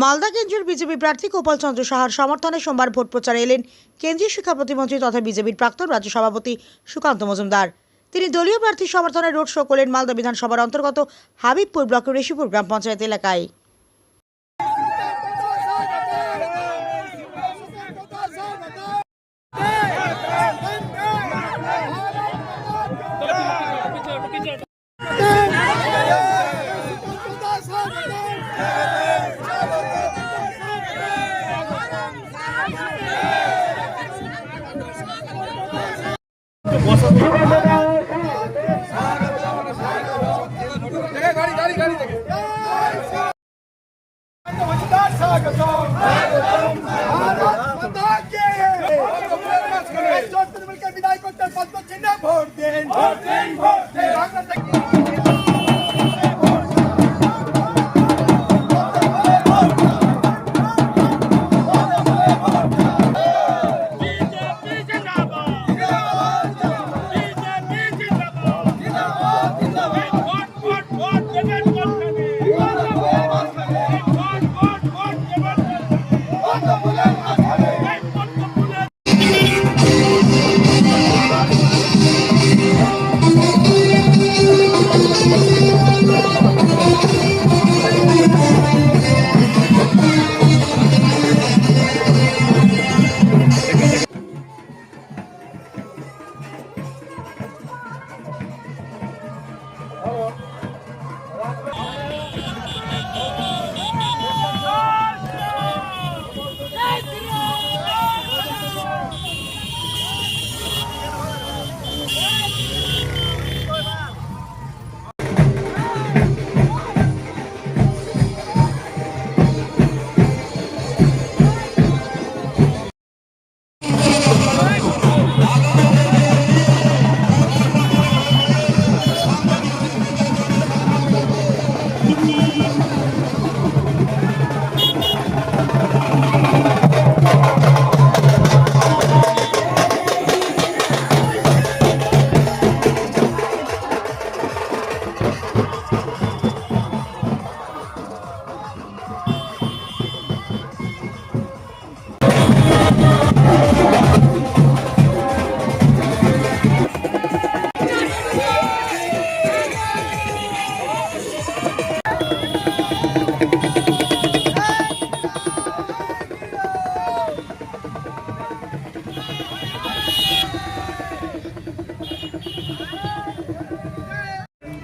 মালদা কেন্দ্রের বিজেপি প্রার্থী গোপাল চন্দ্র সাহার সমর্থনে সোমবার ভোট প্রচারে এলেন কেন্দ্রীয় শিক্ষা প্রতিমন্ত্রী তথা বিজেপির প্রাক্তন রাজ্য সভাপতি সুকান্ত মজুমদার। তিনি দলীয় প্রার্থীর সমর্থনে রোড শো করলেন মালদা বিধানসভার অন্তর্গত হাবিবপুর ব্লকের ঋষিপুর গ্রাম পঞ্চায়েত এলাকায়।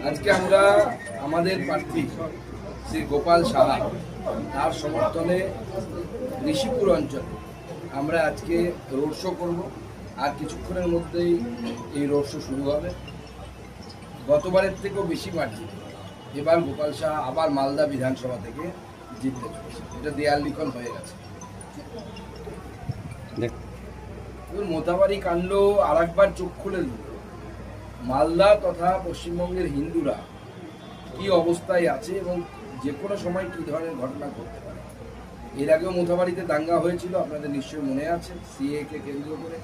আজকে আমরা আমাদের প্রার্থী শ্রী গোপাল সাহা তার সমর্থনে ঋষিপুর অঞ্চলে আমরা আজকে রোড শো করবো। আর কিছুক্ষণের মধ্যেই এই রোড শো শুরু হবে। গতবারের থেকেও বেশি মার্জিন এবার গোপাল সাহা আবার মালদা বিধানসভা থেকে জিততে চলেছে। এটা দেয়াল লিখন হয়ে গেছে। মোথাবাড়ি কাণ্ড আর একবার চোখ খুলে দিল। মালদা তথা পশ্চিমবঙ্গের হিন্দুরা কি অবস্থায় আছে এবং যে কোনো সময় কী ধরনের ঘটনা ঘটতে পারে। এর আগেও মোথাবাড়িতে দাঙ্গা হয়েছিল, আপনাদের নিশ্চয়ই মনে আছে, সিএ কে কেন্দ্র করে।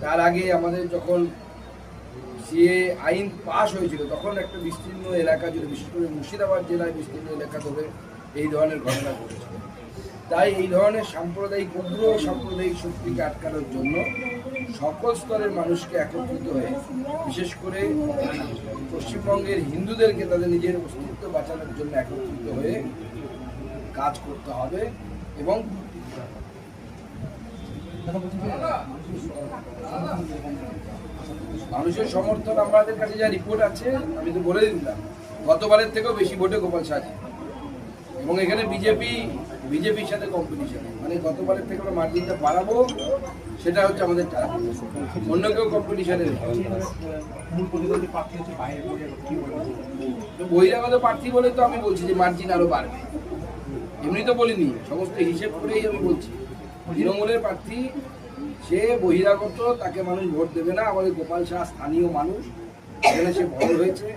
তার আগে আমাদের যখন সিএ আইন পাশ হয়েছিল তখন একটা বিস্তীর্ণ এলাকা জুড়ে, বিশেষ করে মুর্শিদাবাদ জেলায় বিস্তীর্ণ এলাকা ধরে এই ধরনের ঘটনা ঘটেছিল। তাই এই ধরনের সাম্প্রদায়িক উগ্র সাম্প্রদায়িক শক্তিকে আটকানোর জন্য সকল স্তরের মানুষকে একত্রিত হয়ে, বিশেষ করে পশ্চিমবঙ্গের হিন্দুদেরকে তাদের নিজের অস্তিত্ব বাঁচানোর জন্য একত্রিত হয়ে কাজ করতে হবে। এবং মানুষের সমর্থন আমাদের কাছে যা রিপোর্ট আছে আমি তো বলে দিলাম, গতবারের থেকেও বেশি ভোটে গোপাল সাহা এবং এখানে বিজেপির সাথে কম্পিটিশন, মানে গতবারের থেকে আমরা মার্জিনটা বাড়াবো, সেটা হচ্ছে আমাদের টার্গেট। অন্য কেউ কম্পিটিশনে বহিরাগত প্রার্থী বলে তো আমি বলছি যে মার্জিন আরো বাড়বে, এমনি তো বলিনি, সমস্ত হিসেব করেই আমি বলছি। তৃণমূলের প্রার্থী সে বহিরাগত, তাকে মানুষ ভোট দেবে না। আমাদের গোপাল সাহা স্থানীয় মানুষ, এখানে সে বড় হয়েছে।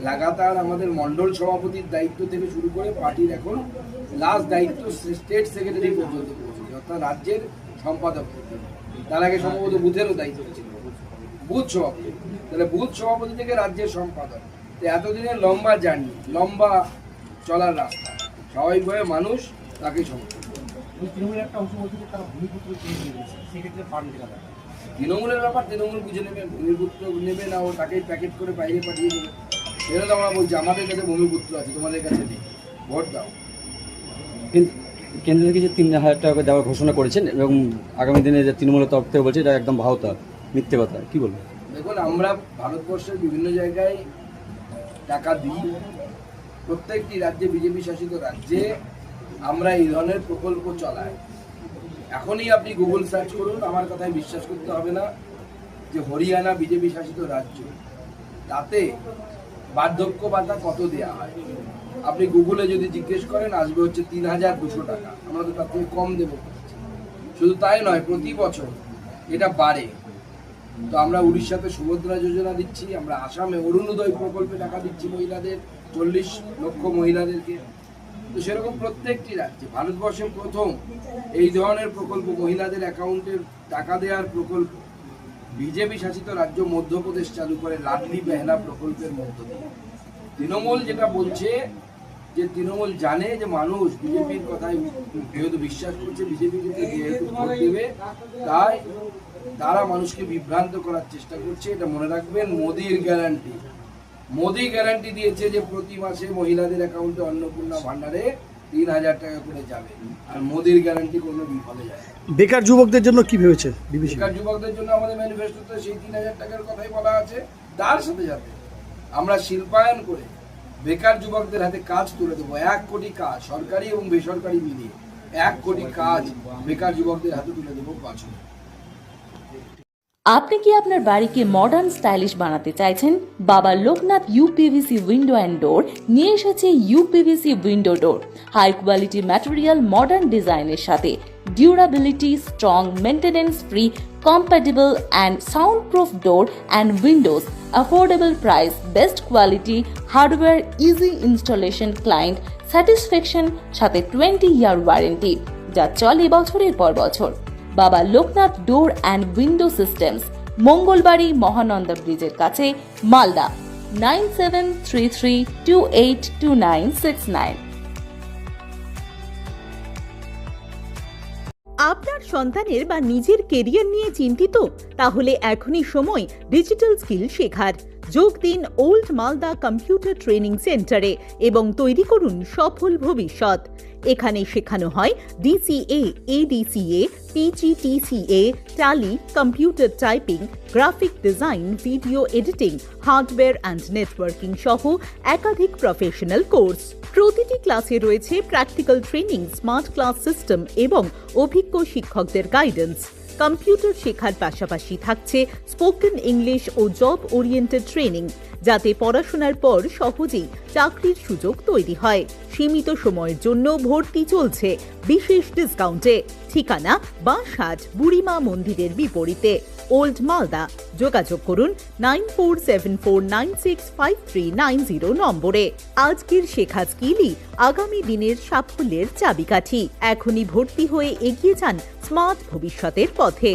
লাগাতার আমাদের মন্ডল সভাপতির দায়িত্ব থেকে শুরু করে পার্টির এখন লাস্ট দায়িত্ব স্টেট সেক্রেটারি পর্যন্ত পৌঁছেছে, অর্থাৎ রাজ্যের সম্পাদক। তার আগে সম্ভবত বুথেরও দায়িত্ব ছিল, বুথ সভাপতি। তাহলে বুথ সভাপতি থেকে রাজ্যের সম্পাদক, এতদিনের লম্বা জার্নি, লম্বা চলার রাস্তা। স্বাভাবিকভাবে মানুষ তাকেই সমর্থন করবে। তৃণমূলের একটা অংশ বলছে যে তারা ভূমিপুত্র কিনে নিয়ে গেছে, সেক্ষেত্রে পান কেনা তৃণমূলের ব্যাপার তৃণমূল বুঝে নেবে, ভূমিপুত্র নেবে না ও তাকেই প্যাকেট করে বাইরে পাঠিয়ে দেবে। সেটা তো আমরা বলছি আমাদের কাছে ভূমিপুত্র আছে, তোমাদের কাছে নেই, ভোট দাও। কেন্দ্র থেকে যে 3,000 টাকা করে দেওয়ার ঘোষণা করেছেন এবং আগামী দিনে যে তৃণমূলের তরফ থেকে বলছে এটা একদম ভাওতা, মিথ্যে কথা, কি বলবেন? দেখুন, আমরা ভারতবর্ষের বিভিন্ন জায়গায় টাকা দিই, প্রত্যেকটি রাজ্যে, বিজেপি শাসিত রাজ্যে আমরা এই ধরনের প্রকল্প চালাই। এখনই আপনি গুগল সার্চ করুন, আমার কথায় বিশ্বাস করতে হবে না যে হরিয়ানা বিজেপি শাসিত রাজ্য, তাতে বার্ধক্য ভাতা কত দেওয়া হয় আপনি গুগলে যদি জিজ্ঞেস করেন আসবে হচ্ছে 3,200 টাকা। আমরা তো তার থেকে কম দেবো। শুধু তাই নয়, প্রতি বছর এটা বাড়ে। তো আমরা উড়িষ্যাতে সুভদ্রা যোজনা দিচ্ছি, আমরা আসামে অরুণোদয় প্রকল্পে টাকা দিচ্ছি মহিলাদের, 40 লক্ষ মহিলাদেরকে। তো সেরকম প্রত্যেকটি রাজ্যে, ভারতবর্ষে প্রথম এই ধরনের প্রকল্প, মহিলাদের অ্যাকাউন্টে টাকা দেওয়ার প্রকল্প বিজেপি শাসিত রাজ্য মধ্যপ্রদেশ চালু করে লাডলি বেহনা প্রকল্পের মধ্য দিয়ে। তৃণমূল যেটা বলছে যে তৃণমূল জানে যে মানুষ বিজেপির কথায় যেহেতু বিশ্বাস করছে, বিজেপিকে যেহেতু ভোট দেবে, তাই তারা মানুষকে বিভ্রান্ত করার চেষ্টা করছে। এটা মনে রাখবেন, মোদি গ্যারান্টি দিয়েছে যে প্রতি মাসে মহিলাদের অ্যাকাউন্টে অন্নপূর্ণা ভান্ডারে 3,000 টাকা করে যাবে, আর মোদির গ্যারান্টি কোনো বিফলে যায় না। বেকার যুবকদের জন্য কি ভেবেছে বিবিসি? বেকার যুবকদের জন্য আমাদের ম্যানিফেস্টোতে সেই 3,000 টাকার কথাই বলা আছে। তার সাথে সাথে আমরা শিল্পায়ন করে বেকার যুবকদের হাতে কাজ তুলে দেবো। 1 কোটি কাজ, সরকারি এবং বেসরকারি মিলিয়ে 1 কোটি কাজ বেকার যুবকদের হাতে তুলে দেবো 5 বছর। আপনি কি আপনার বাড়িকে মডার্ন স্টাইলিশ বানাতে চাইছেন? বাবা Loknath uPVC window and door নিয়ে এসেছে ইউপিভিসি উইন্ডো ডোর, হাই কোয়ালিটি ম্যাটেরিয়াল, মডার্ন ডিজাইনের সাথে durability, strong, maintenance free, compatible and soundproof door and windows, affordable price, best quality, hardware, easy installation, client satisfaction, সাথে 20-year warranty যা চলে বছরের পর বছর। বাবা Loknath door and window systems, Mangalbari Mahananda ব্রিজের কাছে, মালদা, 9733282969। আপনার সন্তানের বা নিজের কেরিয়ার নিয়ে চিন্তিত? তাহলে এখনই সময় ডিজিটাল স্কিল শেখার। যোগ দিন ওল্ড মালদা কম্পিউটার ট্রেনিং সেন্টারে এবং তৈরি করুন সফল ভবিষ্যৎ। এখানে শেখানো হয় DCA, ADCA, PGTCA, tally, computer typing, graphic design, video editing, hardware and networking সহ একাধিক প্রফেশনাল কোর্স। প্রতিটি ক্লাসে রয়েছে practical training, smart class system এবং অভিজ্ঞ শিক্ষকদের গাইডেন্স। কম্পিউটার শেখার পাশাপাশি থাকছে স্পোকেন ইংলিশ ও জব ওরিয়েন্টেড ট্রেনিং, যাতে পড়াশোনার পর সহজেই চাকরির সুযোগ তৈরি হয়। সীমিত সময়ের জন্য ভর্তি চলছে বিশেষ ডিসকাউন্টে। ঠিকানা বাঁশহাট বুড়িমা মন্দিরের বিপরীতে, ওল্ড মালদা। যোগাযোগ করুন 9474965390 নম্বরে। আজকের শেখা স্কিলই আগামী দিনের সাফল্যের চাবিকাঠি। এখনই ভর্তি হয়ে এগিয়ে যান স্মার্ট ভবিষ্যতের পথে।